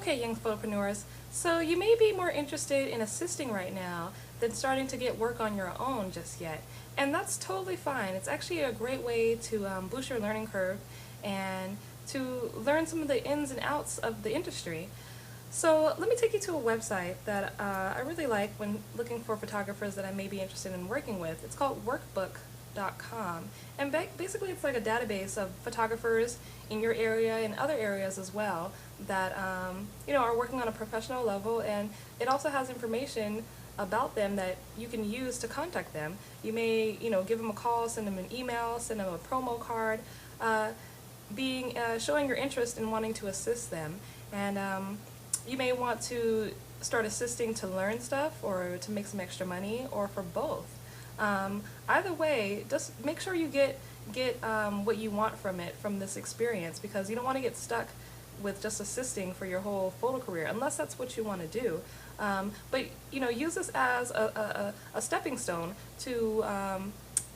Okay, young photopreneurs, so you may be more interested in assisting right now than starting to get work on your own just yet. And that's totally fine. It's actually a great way to boost your learning curve and to learn some of the ins and outs of the industry. So let me take you to a website that I really like when looking for photographers that I may be interested in working with. It's called workbook.com, and basically it's like a database of photographers in your area and other areas as well that are working on a professional level, and it also has information about them that you can use to contact them. You may give them a call, send them an email, send them a promo card, showing your interest in wanting to assist them. And you may want to start assisting to learn stuff or to make some extra money, or for both. Either way, just make sure you get what you want from this experience, because you don't want to get stuck with just assisting for your whole photo career, unless that's what you want to do. But use this as a stepping stone to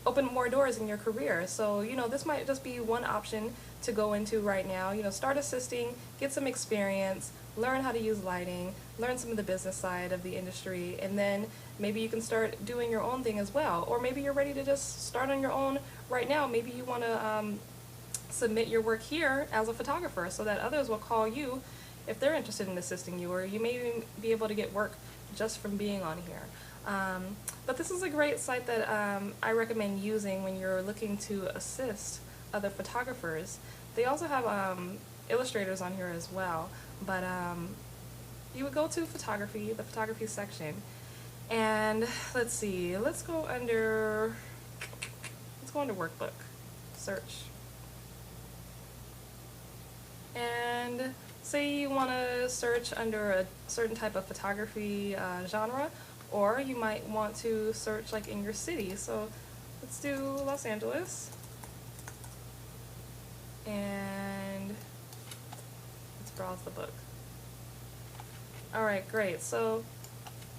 open more doors in your career. So this might just be one option to go into right now. Start assisting, get some experience, learn how to use lighting, learn some of the business side of the industry, and then maybe you can start doing your own thing as well. Or maybe you're ready to just start on your own right now. Maybe you want to submit your work here as a photographer so that others will call you if they're interested in assisting you, or you may even be able to get work just from being on here. But this is a great site that I recommend using when you're looking to assist other photographers. They also have illustrators on here as well, but you would go to photography, the photography section, and let's see, let's go under workbook, search, and say you want to search under a certain type of photography genre, or you might want to search like in your city. So let's do Los Angeles, and let's browse the book. Alright, great. So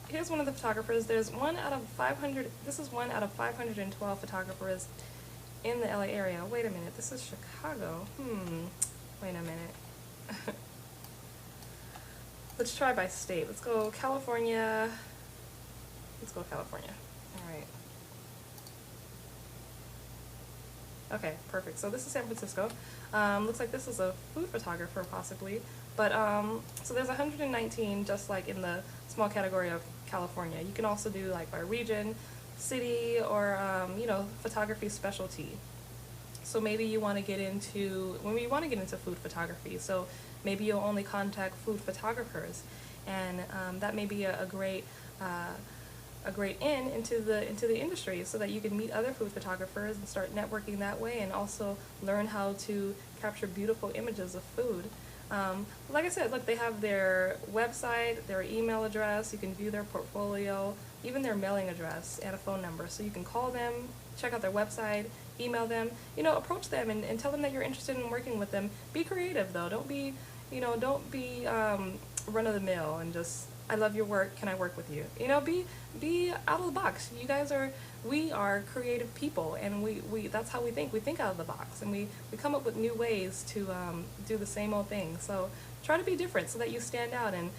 here's one of the photographers. There's one out of 500, this is one out of 512 photographers in the LA area. Wait a minute, this is Chicago. Wait a minute. Let's try by state. Let's go California. Let's go California. Alright. Okay, perfect. So this is San Francisco. Looks like this is a food photographer possibly. But so there's 119 just like in the small category of California. You can also do like by region, city, or photography specialty. So maybe you want to get into, food photography, so maybe you'll only contact food photographers, and that may be a great in into the industry, so that you can meet other food photographers and start networking that way, and also learn how to capture beautiful images of food. Like I said, look, they have their website, their email address, you can view their portfolio, even their mailing address and a phone number. So you can call them, check out their website, email them, approach them and tell them that you're interested in working with them. Be creative though, don't be run of the mill and just, I love your work, can I work with you? Be out of the box. We are creative people, and we that's how we think. We think out of the box, and we come up with new ways to do the same old thing. So try to be different so that you stand out, and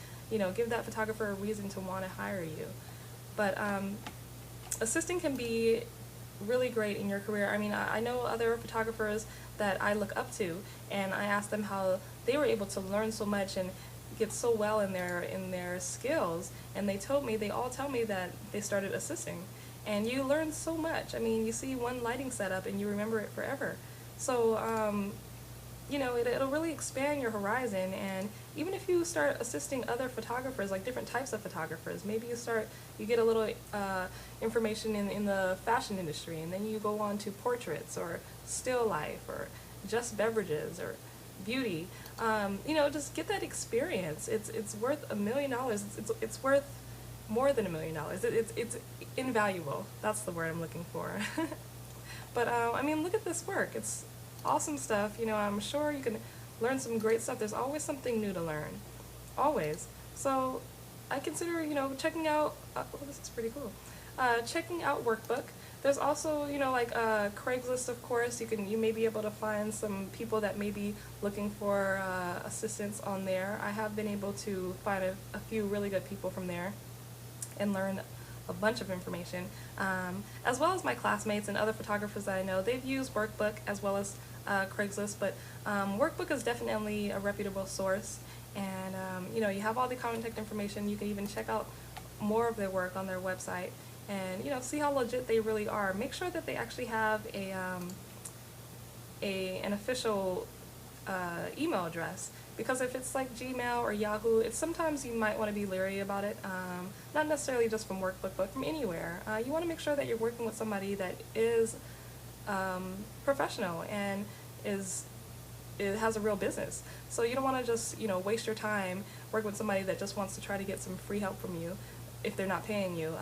give that photographer a reason to want to hire you. But assisting can be really great in your career. I mean, I know other photographers that I look up to, and I ask them how they were able to learn so much and get so well in their skills, and they all tell me that they started assisting. And you learn so much. I mean, you see one lighting setup and you remember it forever. So it'll really expand your horizon. And even if you start assisting other photographers, like different types of photographers, maybe you get a little information in the fashion industry, and then you go on to portraits or still life or just beverages or beauty. Just get that experience. It's worth $1 million. It's worth more than $1 million. It's invaluable. That's the word I'm looking for. But I mean, look at this work. It's awesome stuff. I'm sure you can learn some great stuff. There's always something new to learn, always. So I consider checking out. Oh, this is pretty cool. Checking out Workbook. There's also, you know, like Craigslist, of course. You may be able to find some people that may be looking for assistance on there. I have been able to find a few really good people from there and learn a bunch of information, as well as my classmates and other photographers that I know. They've used Workbook as well as Craigslist, but Workbook is definitely a reputable source, and you know, you have all the contact information. You can even check out more of their work on their website, and you know, see how legit they really are. Make sure that they actually have an official email address, because if it's like Gmail or Yahoo, it's sometimes you might want to be leery about it, not necessarily just from Workbook, but from anywhere. You want to make sure that you're working with somebody that is professional and it has a real business. So you don't want to just, you know, waste your time working with somebody that just wants to try to get some free help from you if they're not paying you.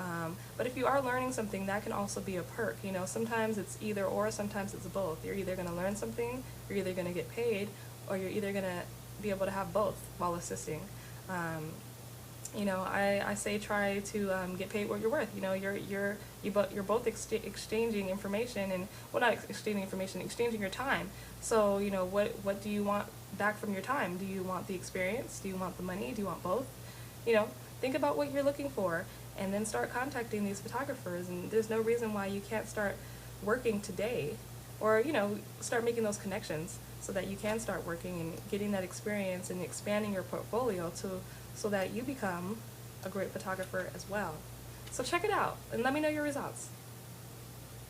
But if you are learning something, that can also be a perk. You know, sometimes it's either or, sometimes it's both. You're either going to learn something, you're either going to get paid, or you're either going to be able to have both while assisting. You know, I say try to get paid what you're worth. You know, you're both exchanging information, and well, not exchanging information, exchanging your time. So you know, what do you want back from your time? Do you want the experience? Do you want the money? Do you want both? You know, think about what you're looking for, and then start contacting these photographers. And there's no reason why you can't start working today, or you know, start making those connections so that you can start working and getting that experience and expanding your portfolio so that you become a great photographer as well. So check it out and let me know your results.